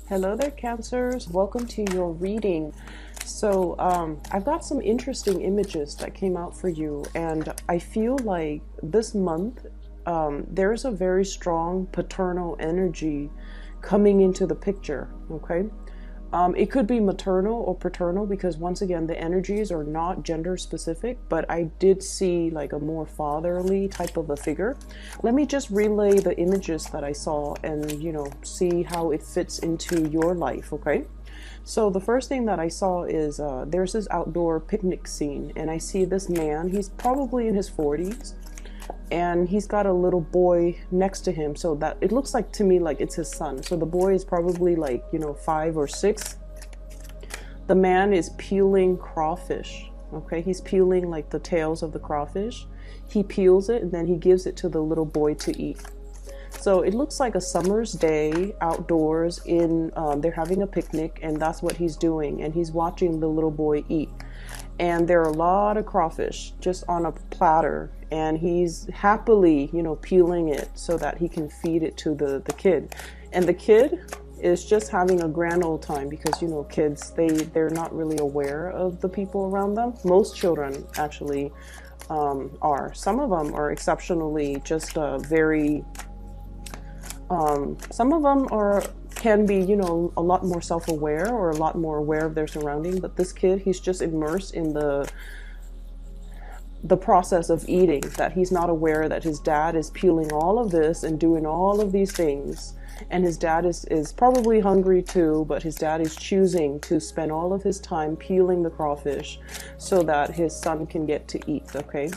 Hello there, Cancers. Welcome to your reading. So, I've got some interesting images that came out for you, and I feel like this month there's a very strong paternal energy coming into the picture, okay? It could be maternal or paternal because, once again, the energies are not gender specific, but I did see like a more fatherly type of a figure. Let me just relay the images that I saw and, see how it fits into your life, okay? So the first thing that I saw is there's this outdoor picnic scene, and I see this man. He's probably in his 40s, and he's got a little boy next to him, so that it looks like to me like it's his son. So the boy is probably like 5 or 6. The man is peeling crawfish. Okay, he's peeling like the tails of the crawfish. He peels it and then he gives it to the little boy to eat. So it looks like a summer's day outdoors in they're having a picnic, and that's what he's doing, and he's watching the little boy eat. And there are a lot of crawfish just on a platter, and he's happily, peeling it so that he can feed it to the kid. And the kid is just having a grand old time because, kids, they're not really aware of the people around them. Most children actually are. Some of them are exceptionally just very, some of them can be, a lot more self-aware or a lot more aware of their surrounding. But this kid, he's just immersed in the process of eating, that he's not aware that his dad is peeling all of this and doing all of these things. And his dad is probably hungry too, but his dad is choosing to spend all of his time peeling the crawfish so that his son can get to eat, okay?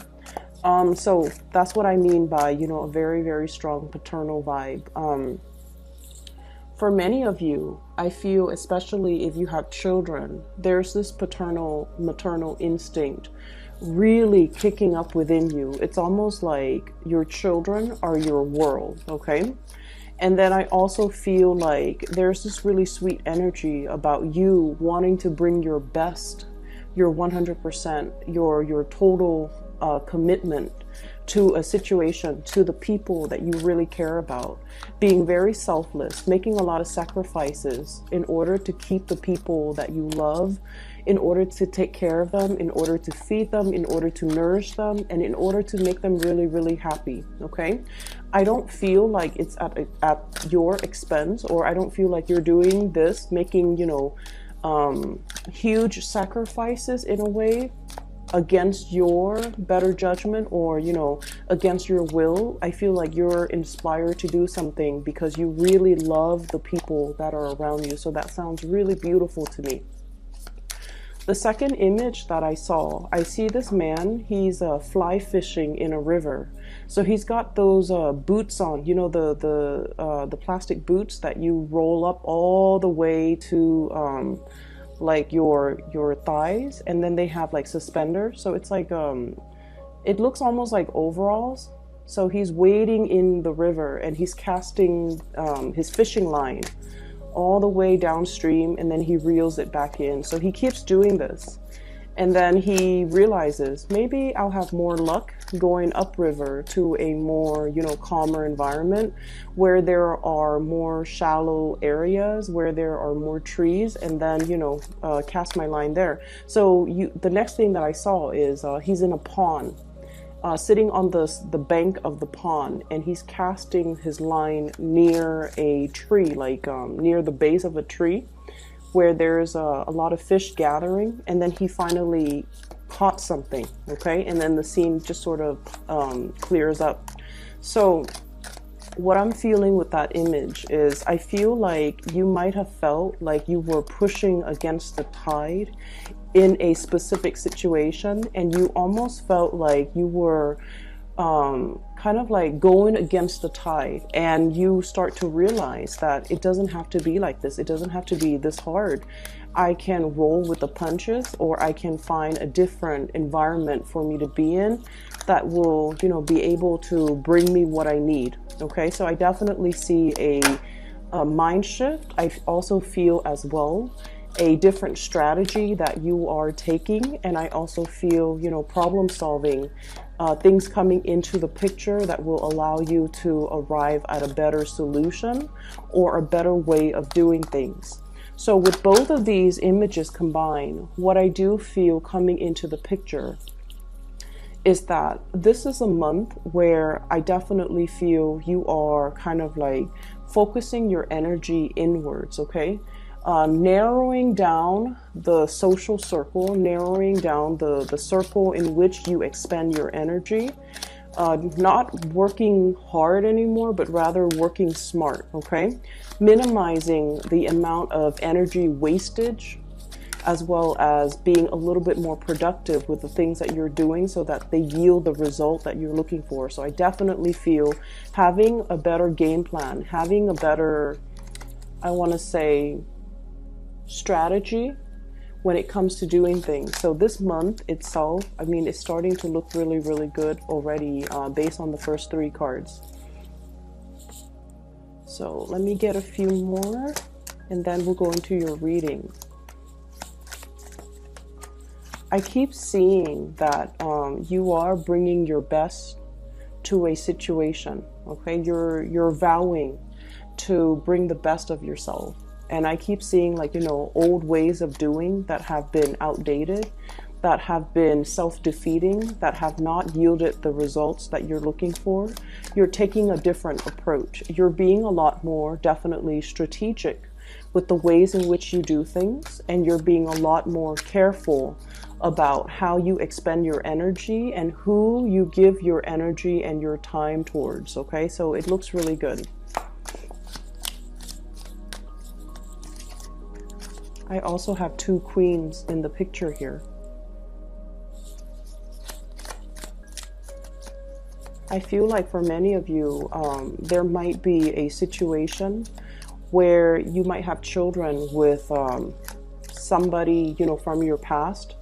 So that's what I mean by, a very, very strong paternal vibe. For many of you, I feel, especially if you have children, there's this maternal instinct really kicking up within you. It's almost like your children are your world, okay? And then I also feel like there's this really sweet energy about you wanting to bring your best, your 100%, your total commitment to a situation, to the people that you really care about, being very selfless, making a lot of sacrifices in order to keep the people that you love, in order to take care of them, in order to feed them, in order to nourish them, and in order to make them really, really happy, okay? I don't feel like it's at your expense, or I don't feel like you're doing this, making, huge sacrifices in a way against your better judgment or, against your will. I feel like you're inspired to do something because you really love the people that are around you. So that sounds really beautiful to me. The second image that I see this man, he's fly fishing in a river. So he's got those boots on, the plastic boots that you roll up all the way to like your thighs, and then they have like suspenders. So it's like it looks almost like overalls. So he's wading in the river and he's casting his fishing line all the way downstream, and then he reels it back in. So he keeps doing this, and then he realizes maybe I'll have more luck going upriver to a more, calmer environment where there are more shallow areas, where there are more trees, and then, cast my line there. So the next thing that I saw is he's in a pond, sitting on the bank of the pond, and he's casting his line near a tree, like near the base of a tree, where there's a lot of fish gathering, and then he finally caught something, okay? And then the scene just sort of clears up. So what I'm feeling with that image is I feel like you might have felt like you were pushing against the tide in a specific situation, and you almost felt like you were kind of like going against the tide, and you start to realize that it doesn't have to be like this. It doesn't have to be this hard. I can roll with the punches, or I can find a different environment for me to be in that will, be able to bring me what I need. Okay, so I definitely see a mind shift. I also feel as well a different strategy that you are taking. And I also feel, you know, problem solving, things coming into the picture that will allow you to arrive at a better solution or a better way of doing things. So with both of these images combined, what I do feel coming into the picture is that this is a month where I definitely feel you are kind of like focusing your energy inwards, okay? Narrowing down the social circle, narrowing down the circle in which you expend your energy, not working hard anymore, but rather working smart, okay? Minimizing the amount of energy wastage, as well as being a little bit more productive with the things that you're doing so that they yield the result that you're looking for. So I definitely feel having a better game plan, having a better, I want to say, strategy when it comes to doing things. So this month itself, I mean, it's starting to look really, really good already based on the first 3 cards. So let me get a few more and then we'll go into your reading. I keep seeing that you are bringing your best to a situation, okay? You're vowing to bring the best of yourself. And I keep seeing, like, you know, old ways of doing that have been outdated, that have been self-defeating, that have not yielded the results that you're looking for. You're taking a different approach. You're being a lot more definitely strategic with the ways in which you do things, and you're being a lot more careful about how you expend your energy and who you give your energy and your time towards, okay? So it looks really good. I also have 2 queens in the picture here. I feel like for many of you, there might be a situation where you might have children with somebody, you know, from your past,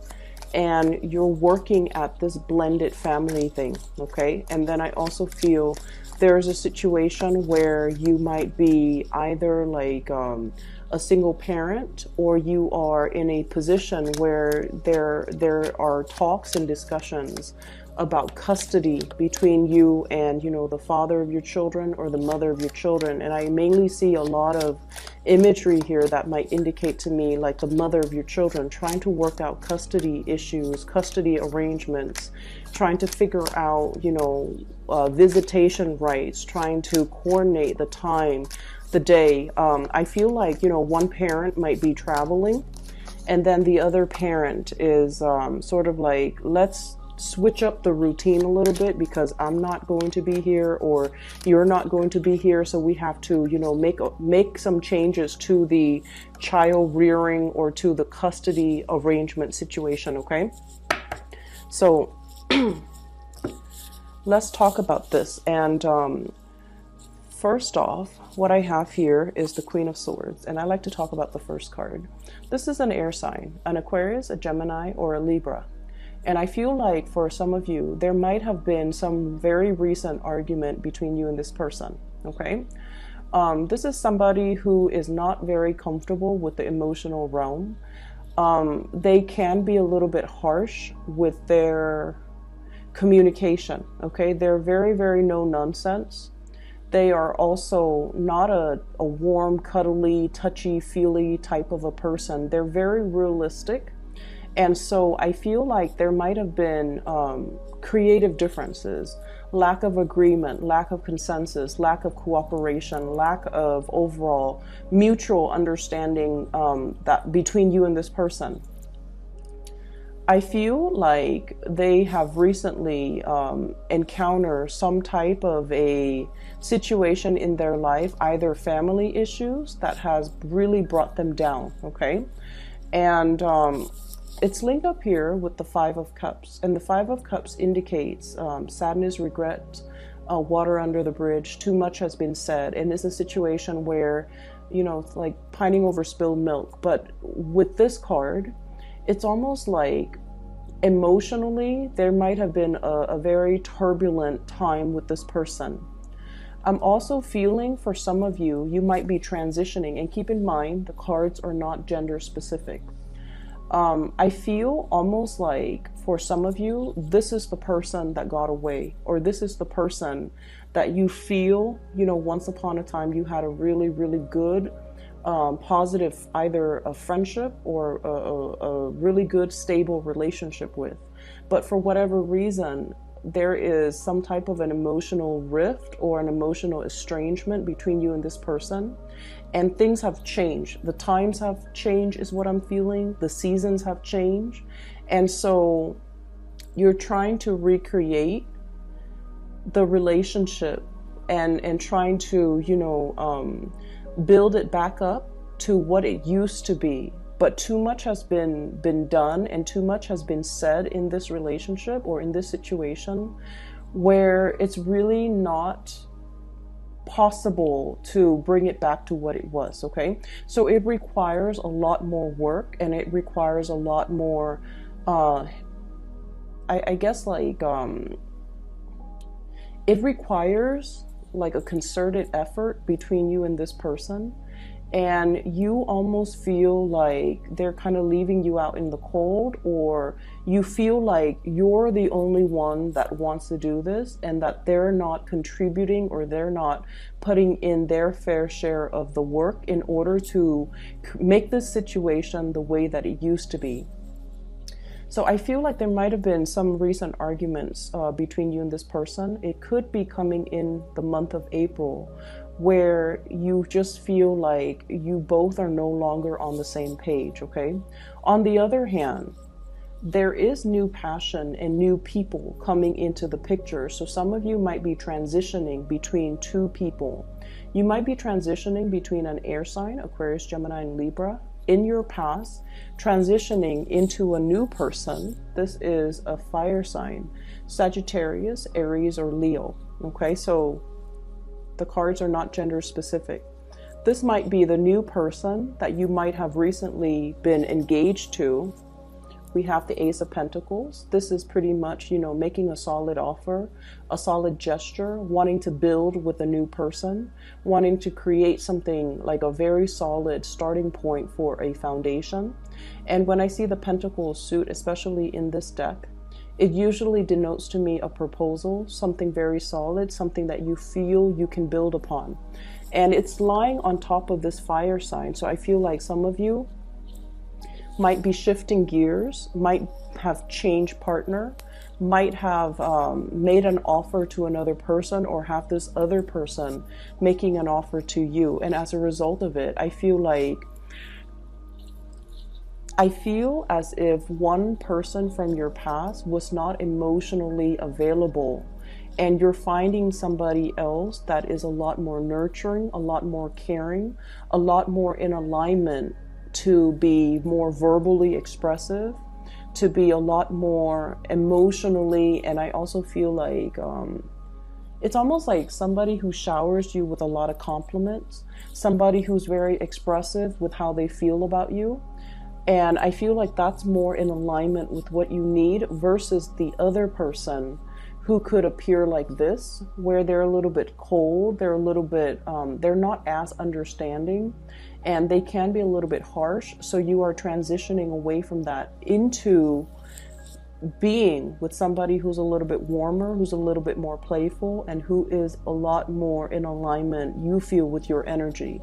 and you're working at this blended family thing, okay? And then I also feel there's a situation where you might be either like a single parent, or you are in a position where there are talks and discussions about custody between you and, you know, the father of your children or the mother of your children. And I mainly see a lot of imagery here that might indicate to me like the mother of your children trying to work out custody issues, custody arrangements, trying to figure out, you know, visitation rights, trying to coordinate the time, the day. I feel like, you know, one parent might be traveling, and then the other parent is sort of like, let's switch up the routine a little bit because I'm not going to be here or you're not going to be here, so we have to, you know, make some changes to the child rearing or to the custody arrangement situation, okay? So let's talk about this. And first off, what I have here is the Queen of Swords, and I like to talk about the first card. This is an air sign, an Aquarius, a Gemini, or a Libra. And I feel like for some of you, there might have been some very recent argument between you and this person, okay? This is somebody who is not very comfortable with the emotional realm. They can be a little bit harsh with their communication, okay? They're very, very no nonsense. They are also not a warm, cuddly, touchy-feely type of a person. They're very realistic. And so I feel like there might have been creative differences, lack of agreement, lack of consensus, lack of cooperation, lack of overall mutual understanding that between you and this person. I feel like they have recently encountered some type of a situation in their life, either family issues that has really brought them down, okay? And it's linked up here with the 5 of Cups, and the 5 of Cups indicates sadness, regret, water under the bridge, too much has been said, and it's a situation where, you know, it's like pining over spilled milk. But with this card, it's almost like emotionally there might have been a very turbulent time with this person. I'm also feeling for some of you, you might be transitioning, and keep in mind the cards are not gender specific. I feel almost like for some of you, this is the person that got away, or this is the person that you feel, once upon a time you had a really, really good, positive, either a friendship or a really good, stable relationship with. But for whatever reason, there is some type of an emotional rift or an emotional estrangement between you and this person. And things have changed. The times have changed is what I'm feeling. The seasons have changed. And so you're trying to recreate the relationship and trying to, build it back up to what it used to be. But too much has been done and too much has been said in this relationship or in this situation where it's really not possible to bring it back to what it was. Okay, so it requires a lot more work, and it requires a lot more I guess like it requires like a concerted effort between you and this person, and you almost feel like they're kind of leaving you out in the cold, or you feel like you're the only one that wants to do this and that they're not contributing or they're not putting in their fair share of the work in order to make this situation the way that it used to be. So I feel like there might have been some recent arguments between you and this person. It could be coming in the month of April, where you just feel like you both are no longer on the same page, okay? On the other hand, there is new passion and new people coming into the picture. So some of you might be transitioning between two people. You might be transitioning between an air sign, Aquarius, Gemini, and Libra, in your past, transitioning into a new person. This is a fire sign, Sagittarius, Aries, or Leo. Okay, so the cards are not gender specific. This might be the new person that you might have recently been engaged to. We have the Ace of Pentacles. This is pretty much, making a solid offer, a solid gesture, wanting to build with a new person, wanting to create something like a very solid starting point for a foundation. And when I see the Pentacles suit, especially in this deck, it usually denotes to me a proposal, something very solid, something that you feel you can build upon. And it's lying on top of this fire sign. So I feel like some of you might be shifting gears, might have changed partner, might have made an offer to another person, or have this other person making an offer to you. And as a result of it, I feel as if one person from your past was not emotionally available, and you're finding somebody else that is a lot more nurturing, a lot more caring, a lot more in alignment, to be more verbally expressive, to be a lot more emotionally. And I also feel like it's almost like somebody who showers you with a lot of compliments, somebody who's very expressive with how they feel about you. And I feel like that's more in alignment with what you need versus the other person who could appear like this, where they're a little bit cold, they're a little bit, they're not as understanding, and they can be a little bit harsh. So you are transitioning away from that into being with somebody who's a little bit warmer, who's a little bit more playful, and who is a lot more in alignment, you feel, with your energy.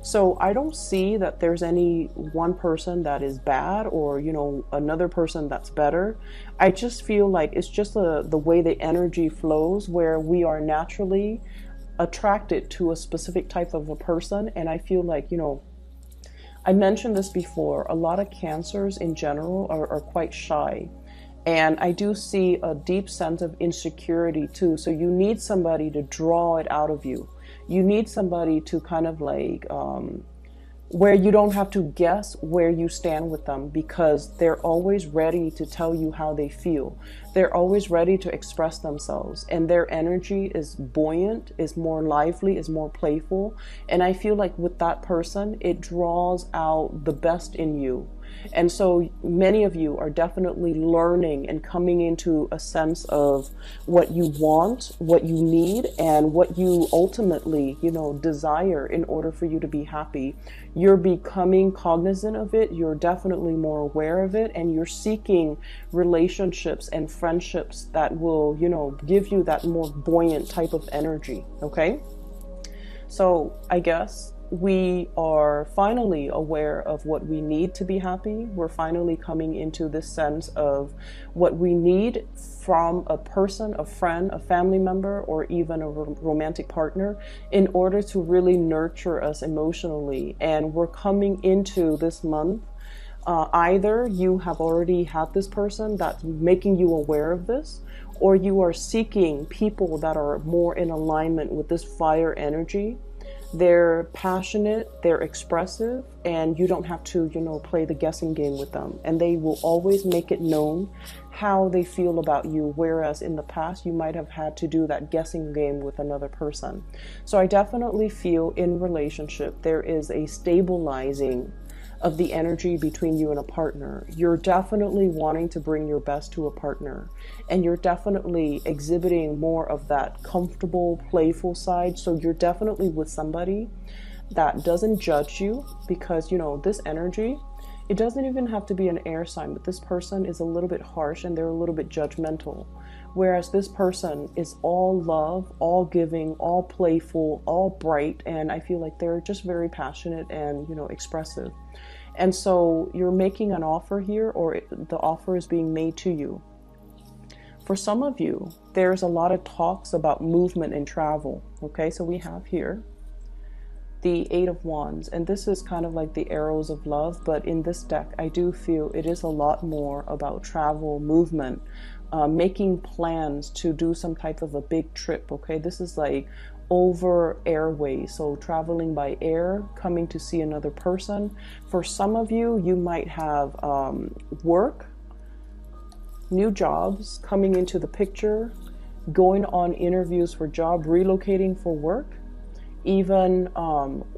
So I don't see that there's any one person that is bad or, another person that's better. I just feel like it's just the way the energy flows, where we are naturally attracted to a specific type of a person. And I feel like, I mentioned this before, a lot of Cancers in general are quite shy. And I do see a deep sense of insecurity too. So you need somebody to draw it out of you. You need somebody to kind of like, where you don't have to guess where you stand with them, because they're always ready to tell you how they feel. They're always ready to express themselves, and their energy is buoyant, is more lively, is more playful. And I feel like with that person, it draws out the best in you. And so many of you are definitely learning and coming into a sense of what you want, what you need, and what you ultimately, desire in order for you to be happy. You're becoming cognizant of it. You're definitely more aware of it, and you're seeking relationships and friendships that will, give you that more buoyant type of energy. Okay. So I guess we are finally aware of what we need to be happy. We're finally coming into this sense of what we need from a person, a friend, a family member, or even a romantic partner in order to really nurture us emotionally. And we're coming into this month. Either you have already had this person that's making you aware of this, or you are seeking people that are more in alignment with this fire energy. They're passionate, they're expressive, and you don't have to, play the guessing game with them. And they will always make it known how they feel about you, whereas in the past you might have had to do that guessing game with another person. So I definitely feel in relationship there is a stabilizing of the energy between you and a partner. You're definitely wanting to bring your best to a partner, and you're definitely exhibiting more of that comfortable, playful side. So you're definitely with somebody that doesn't judge you, because this energy, it doesn't even have to be an air sign, but this person is a little bit harsh and they're a little bit judgmental. Whereas this person is all love, all giving, all playful, all bright, and I feel like they're just very passionate and, expressive. And so you're making an offer here, or the offer is being made to you. For some of you, there's a lot of talks about movement and travel. Okay, so we have here the Eight of Wands, and this is kind of like the arrows of love, but in this deck, I do feel it is a lot more about travel, movement, making plans to do some type of a big trip. Okay, this is like over airways, so traveling by air, coming to see another person. For some of you, you might have work, new jobs coming into the picture, going on interviews for job, relocating for work, even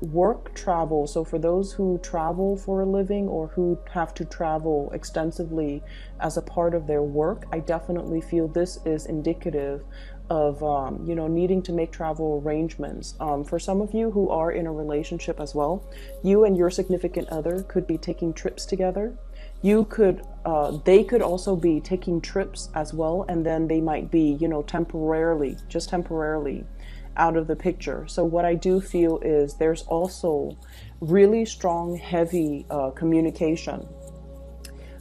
work travel. So for those who travel for a living or who have to travel extensively as a part of their work, I definitely feel this is indicative of needing to make travel arrangements. For some of you who are in a relationship as well, you and your significant other could be taking trips together. They could also be taking trips as well, and then they might be, temporarily out of the picture. So what I do feel is there's also really strong, heavy communication.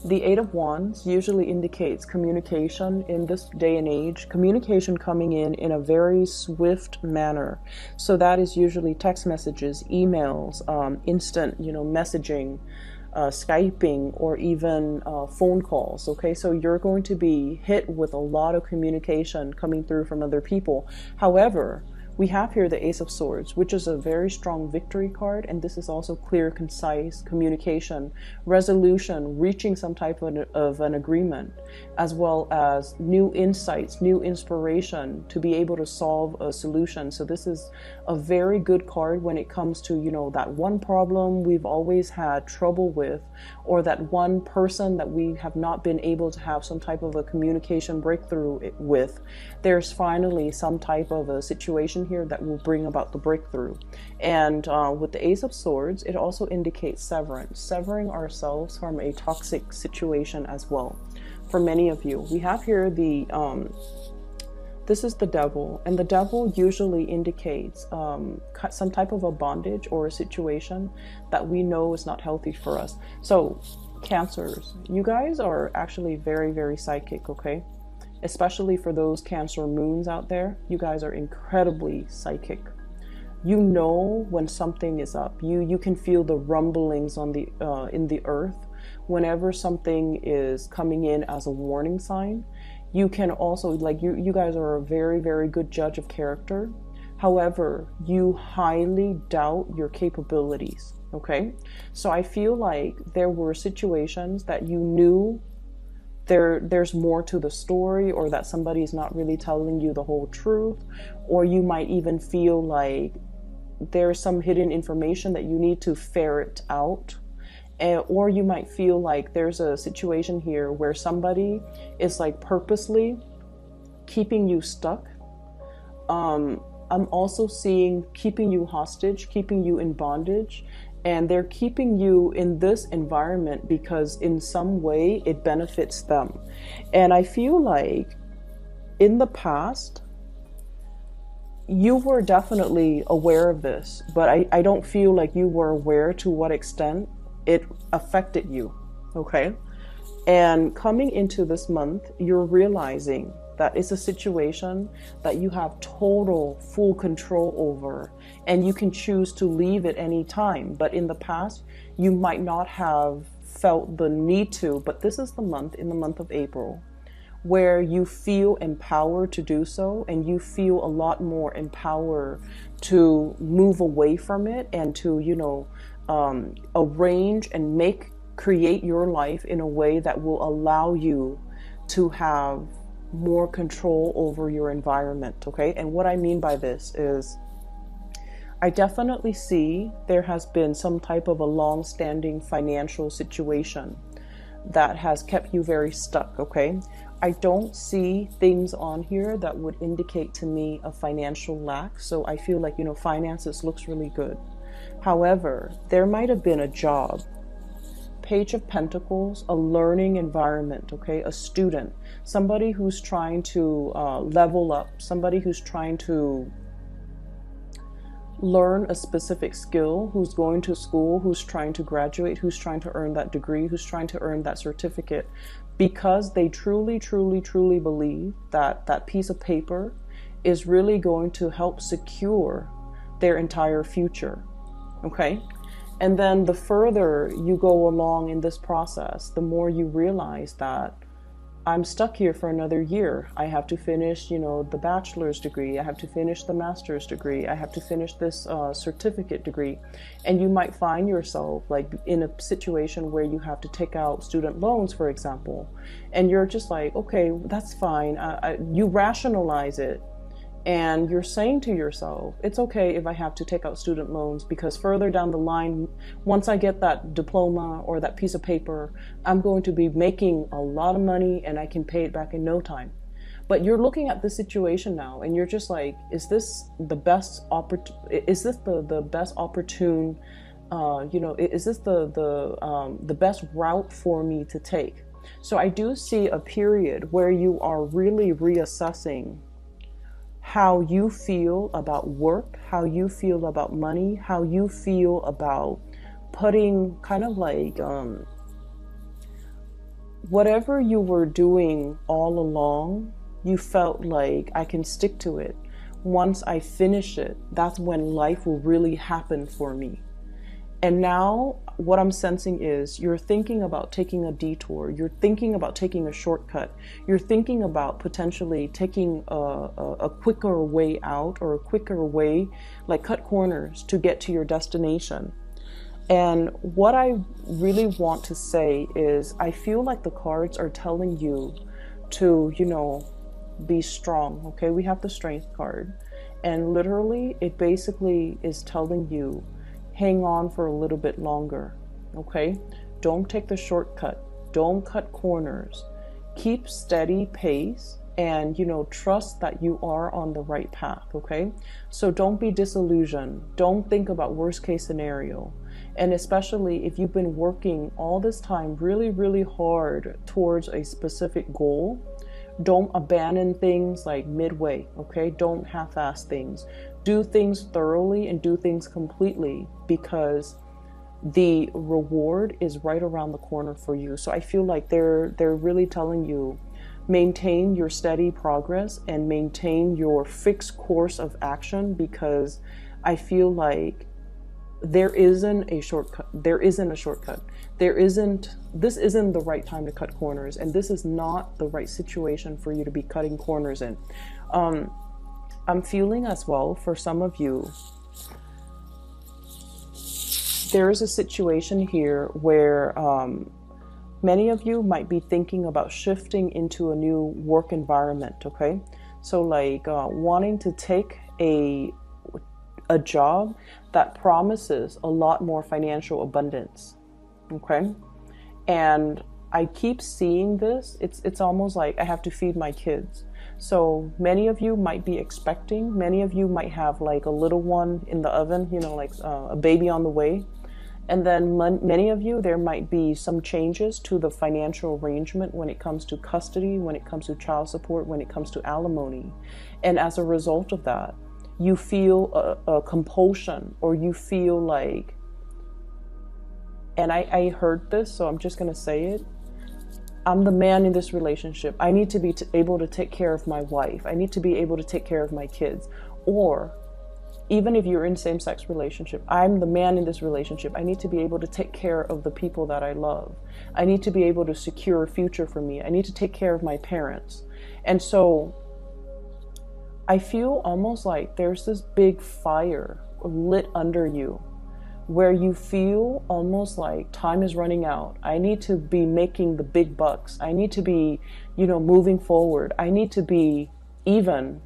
The Eight of Wands usually indicates communication in this day and age, communication coming in a very swift manner. So that is usually text messages, emails, instant, messaging, Skyping, or even phone calls. Okay, so you're going to be hit with a lot of communication coming through from other people. However, we have here the Ace of Swords, which is a very strong victory card, and this is also clear, concise communication, resolution, reaching some type of an agreement, as well as new insights, new inspiration to be able to solve a solution. So this is a very good card when it comes to, that one problem we've always had trouble with, or that one person that we have not been able to have some type of a communication breakthrough with. There's finally some type of a situation here that will bring about the breakthrough. And with the Ace of Swords, it also indicates severance, severing ourselves from a toxic situation as well. For many of you, we have here this is the Devil, and the Devil usually indicates some type of a bondage or a situation that we know is not healthy for us. So Cancers, you guys are actually very, very psychic, okay? Especially for those Cancer moons out there, you guys are incredibly psychic. You know when something is up. You can feel the rumblings on the in the earth whenever something is coming in as a warning sign. You can also, like, you guys are a very, very good judge of character. However, you highly doubt your capabilities, okay? So I feel like there were situations that you knew there's more to the story, or that somebody's not really telling you the whole truth, or you might even feel like there's some hidden information that you need to ferret out. or you might feel like there's a situation here where somebody is like purposely keeping you stuck. I'm also seeing keeping you hostage, keeping you in bondage, and they're keeping you in this environment because in some way it benefits them. And I feel like in the past, you were definitely aware of this, but I don't feel like you were aware to what extent it affected you, okay? And coming into this month, you're realizing that it's a situation that you have total, full control over, and you can choose to leave at any time. But in the past, you might not have felt the need to, but this is the month, in the month of April, where you feel empowered to do so, and you feel a lot more empowered to move away from it and to, arrange and create your life in a way that will allow you to have more control over your environment, okay? And what I mean by this is, I definitely see there has been some type of a long-standing financial situation that has kept you very stuck, okay? I don't see things on here that would indicate to me a financial lack, so I feel like, finances looks really good. However, there might have been a job, Page of Pentacles, a learning environment, okay? A student, somebody who's trying to level up, somebody who's trying to learn a specific skill, who's going to school, who's trying to graduate, who's trying to earn that degree, who's trying to earn that certificate, because they truly, truly, truly believe that that piece of paper is really going to help secure their entire future, okay? And then the further you go along in this process, the more you realize that I'm stuck here for another year. I have to finish, the bachelor's degree. I have to finish the master's degree. I have to finish this certificate degree. And you might find yourself like in a situation where you have to take out student loans, for example. And you're just like, okay, that's fine. You rationalize it. And you're saying to yourself, it's okay if I have to take out student loans, because further down the line, once I get that diploma or that piece of paper, I'm going to be making a lot of money and I can pay it back in no time. But you're looking at this situation now and you're just like, is this the best is this the best opportune, is this the best route for me to take? So I do see a period where you are really reassessing how you feel about work, how you feel about money, how you feel about putting kind of like whatever you were doing all along, you felt like I can stick to it. Once I finish it, that's when life will really happen for me. And now what I'm sensing is you're thinking about taking a detour. You're thinking about taking a shortcut. You're thinking about potentially taking a quicker way out, or a quicker way, like cut corners to get to your destination. And what I really want to say is I feel like the cards are telling you to, be strong. Okay, we have the Strength card. And literally it basically is telling you, hang on for a little bit longer, okay? Don't take the shortcut. Don't cut corners. Keep steady pace and, trust that you are on the right path, okay? So don't be disillusioned. Don't think about worst case scenario. And especially if you've been working all this time really, really hard towards a specific goal, don't abandon things like midway, okay? Don't half-ass things. Do things thoroughly and do things completely, because the reward is right around the corner for you. So I feel like they're really telling you, maintain your steady progress and maintain your fixed course of action, because I feel like there isn't a shortcut. This isn't the right time to cut corners, and this is not the right situation for you to be cutting corners in. I'm feeling as well, for some of you, there is a situation here where many of you might be thinking about shifting into a new work environment, okay? So like wanting to take a job that promises a lot more financial abundance. okay? And I keep seeing this. It's almost like I have to feed my kids. So many of you might be expecting, many of you might have like a little one in the oven, you know, like a baby on the way. And then many of you, there might be some changes to the financial arrangement when it comes to custody, when it comes to child support, when it comes to alimony. And as a result of that, you feel a compulsion, or you feel like, and I heard this, so I'm just going to say it. I'm the man in this relationship. I need to be able to take care of my wife. I need to be able to take care of my kids. Or even if you're in same-sex relationship, I'm the man in this relationship. I need to be able to take care of the people that I love. I need to be able to secure a future for me. I need to take care of my parents. And so I feel almost like there's this big fire lit under you, where you feel almost like time is running out. I need to be making the big bucks. I need to be, you know, moving forward. I need to be even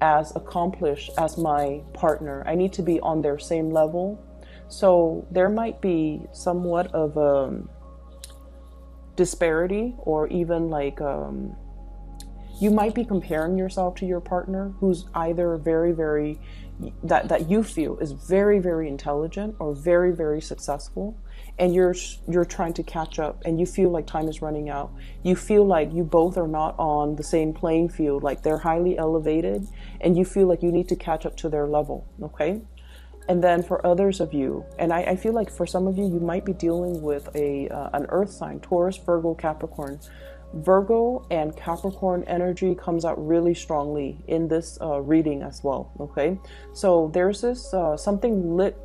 as accomplished as my partner. I need to be on their same level. So there might be somewhat of a disparity, or even like you might be comparing yourself to your partner who's either very that you feel is very intelligent or very successful, and you're trying to catch up, and you feel like time is running out. You feel like you both are not on the same playing field, like they're highly elevated, and you feel like you need to catch up to their level, okay? And then for others of you, and I feel like for some of you, you might be dealing with an earth sign, Taurus, Virgo, Capricorn. Virgo and Capricorn energy comes out really strongly in this reading as well, okay? So there's this something lit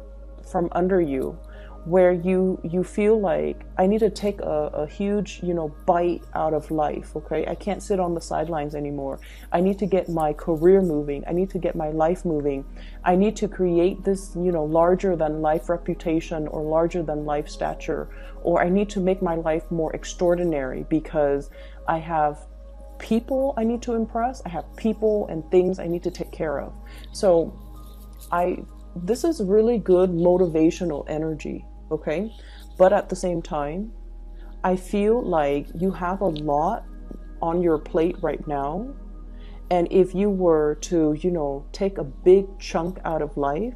from under you, where you feel like, I need to take a huge, you know, bite out of life, okay? I can't sit on the sidelines anymore. I need to get my career moving. I need to get my life moving. I need to create this, you know, larger than life reputation, or larger than life stature, or I need to make my life more extraordinary, because I have people I need to impress. I have people and things I need to take care of. So this is really good motivational energy, okay? But at the same time, I feel like you have a lot on your plate right now. And if you were to, you know, take a big chunk out of life,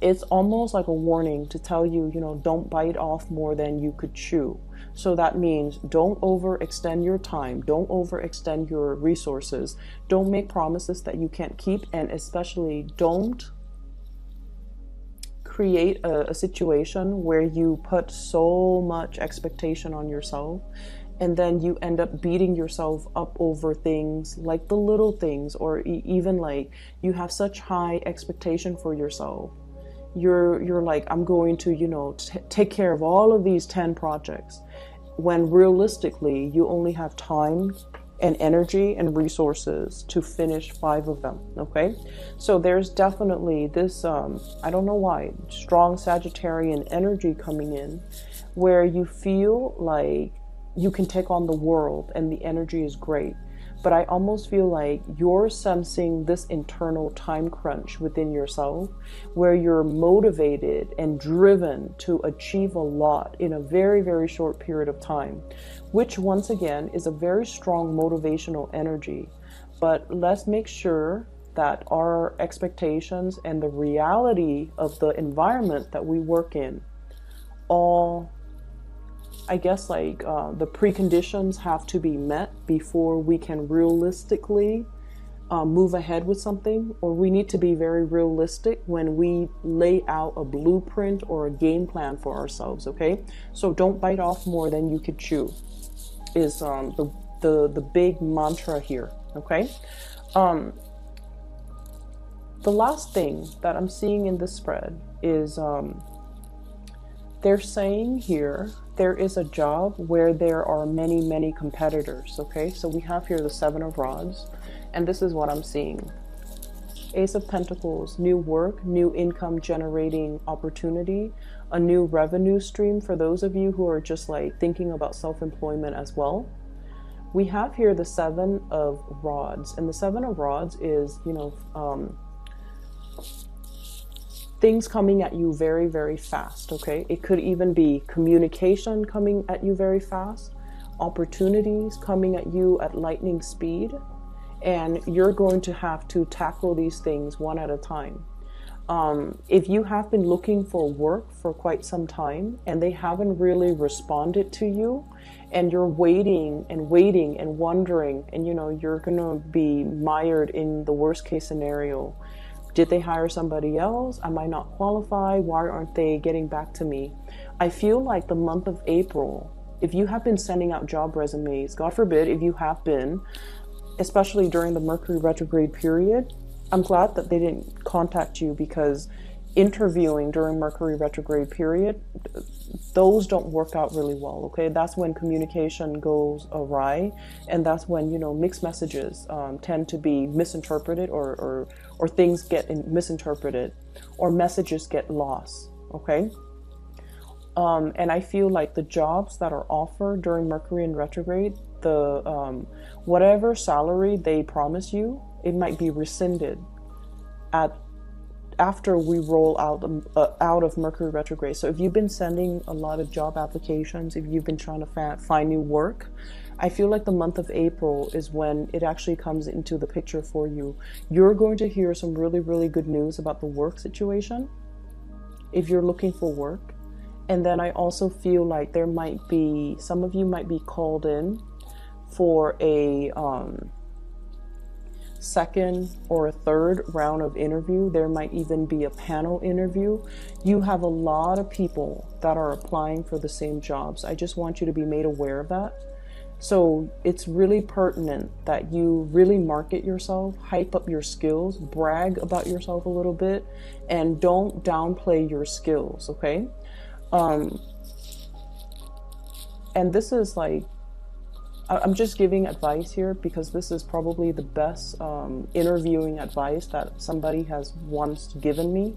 it's almost like a warning to tell you, you know, don't bite off more than you could chew. So that means don't overextend your time, don't overextend your resources, don't make promises that you can't keep, and especially don't create a situation where you put so much expectation on yourself, and then you end up beating yourself up over things like the little things, or even like you have such high expectation for yourself. You're like, I'm going to, you know, take care of all of these 10 projects, when realistically you only have time and energy and resources to finish 5 of them, okay? So there's definitely this, I don't know why, strong Sagittarian energy coming in, where you feel like you can take on the world and the energy is great. But I almost feel like you're sensing this internal time crunch within yourself, where you're motivated and driven to achieve a lot in a very short period of time, which once again is a very strong motivational energy. But let's make sure that our expectations and the reality of the environment that we work in, all, I guess, like the preconditions have to be met before we can realistically move ahead with something, or we need to be very realistic when we lay out a blueprint or a game plan for ourselves, okay? So don't bite off more than you could chew is the big mantra here, okay? The last thing that I'm seeing in this spread is they're saying here, there is a job where there are many competitors, okay? So we have here the 7 of Rods, and this is what I'm seeing. Ace of Pentacles, new work, new income generating opportunity, a new revenue stream for those of you who are just like thinking about self-employment as well. We have here the 7 of Rods, and the 7 of Rods is, you know, things coming at you very, very fast, okay? It could even be communication coming at you very fast, opportunities coming at you at lightning speed, and you're going to have to tackle these things one at a time. If you have been looking for work for quite some time and they haven't really responded to you, and you're waiting and waiting and wondering, and you're gonna be mired in the worst case scenario. Did they hire somebody else? Am I not qualified? Why aren't they getting back to me? I feel like the month of April, if you have been sending out job resumes, God forbid if you have been, especially during the Mercury retrograde period, I'm glad that they didn't contact you, because interviewing during Mercury retrograde period, those don't work out really well, okay? That's when communication goes awry, and that's when, mixed messages tend to be misinterpreted, or things get misinterpreted, or messages get lost, okay? And I feel like the jobs that are offered during Mercury in retrograde, the whatever salary they promise you, it might be rescinded after we roll out of Mercury retrograde. So if you've been sending a lot of job applications, if you've been trying to find new work, I feel like the month of April is when it actually comes into the picture for you. You're going to hear some really, really good news about the work situation if you're looking for work. And then I also feel like there might be, some of you might be called in for a second or a third round of interview. There might even be a panel interview. You have a lot of people that are applying for the same jobs. I just want you to be made aware of that. So it's really pertinent that you really market yourself, hype up your skills, brag about yourself a little bit, and don't downplay your skills, okay? And this is like, I'm just giving advice here because this is probably the best interviewing advice that somebody has once given me.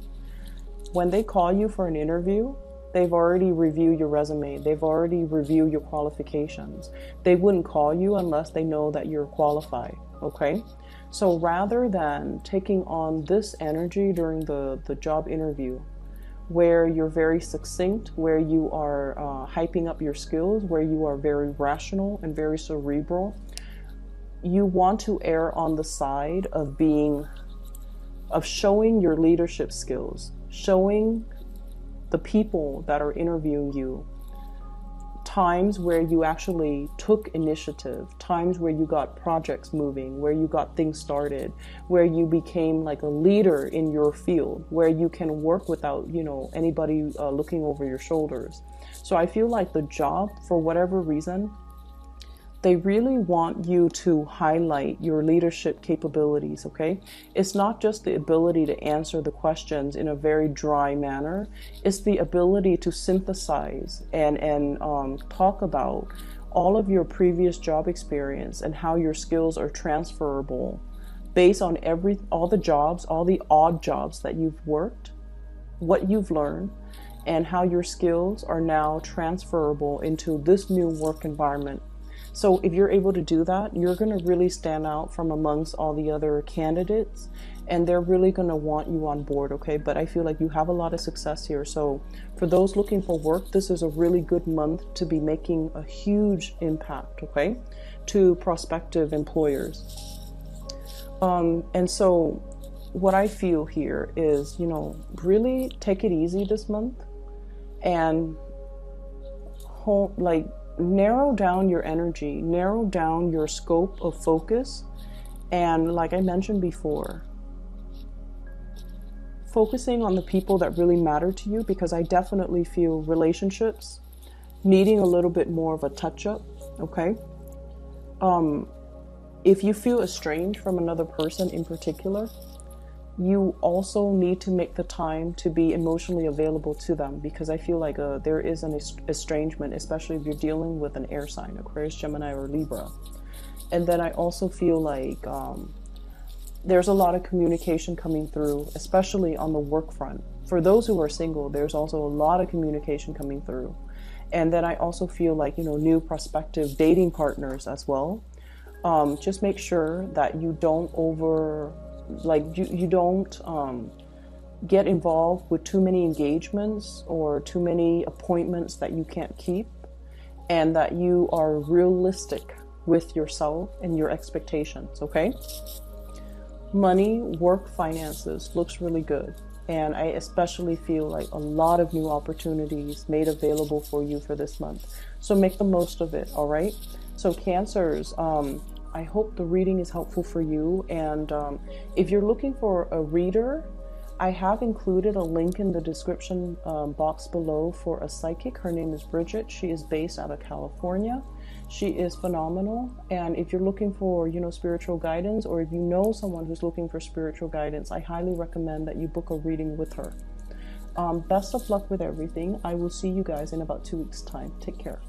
When they call you for an interview, they've already reviewed your resume. They've already reviewed your qualifications. They wouldn't call you unless they know that you're qualified, okay? So rather than taking on this energy during the job interview, where you're very succinct, where you are hyping up your skills, where you are very rational and very cerebral, you want to err on the side of showing your leadership skills, showing the people that are interviewing you times where you actually took initiative, times where you got projects moving, where you got things started, where you became like a leader in your field, where you can work without, anybody looking over your shoulders. So I feel like the job, for whatever reason, they really want you to highlight your leadership capabilities, okay? It's not just the ability to answer the questions in a very dry manner. It's the ability to synthesize and talk about all of your previous job experience and how your skills are transferable based on all the jobs, all the odd jobs that you've worked, what you've learned, and how your skills are now transferable into this new work environment. So if you're able to do that, you're going to really stand out from amongst all the other candidates, and they're really going to want you on board, okay? But I feel like you have a lot of success here. So for those looking for work, this is a really good month to be making a huge impact, okay, to prospective employers. And so what I feel here is, really take it easy this month and narrow down your energy, narrow down your scope of focus. And like I mentioned before, focusing on the people that really matter to you, because I definitely feel relationships needing a little bit more of a touch-up, okay? If you feel estranged from another person in particular, you also need to make the time to be emotionally available to them, because I feel like there is an estrangement, especially if you're dealing with an air sign, Aquarius, Gemini, or Libra. And then I also feel like there's a lot of communication coming through, especially on the work front. For those who are single, there's also a lot of communication coming through. And then I also feel like, new prospective dating partners as well. Just make sure that you don't you don't get involved with too many engagements or too many appointments that you can't keep, and that you are realistic with yourself and your expectations, okay? Money, work, finances looks really good. And I especially feel like a lot of new opportunities made available for you for this month. So make the most of it, all right? So Cancers, I hope the reading is helpful for you. And if you're looking for a reader, I have included a link in the description box below for a psychic. Her name is Bridget. She is based out of California. She is phenomenal. And if you're looking for, you know, spiritual guidance, or if you know someone who's looking for spiritual guidance, I highly recommend that you book a reading with her. Best of luck with everything. I will see you guys in about 2 weeks' time. Take care.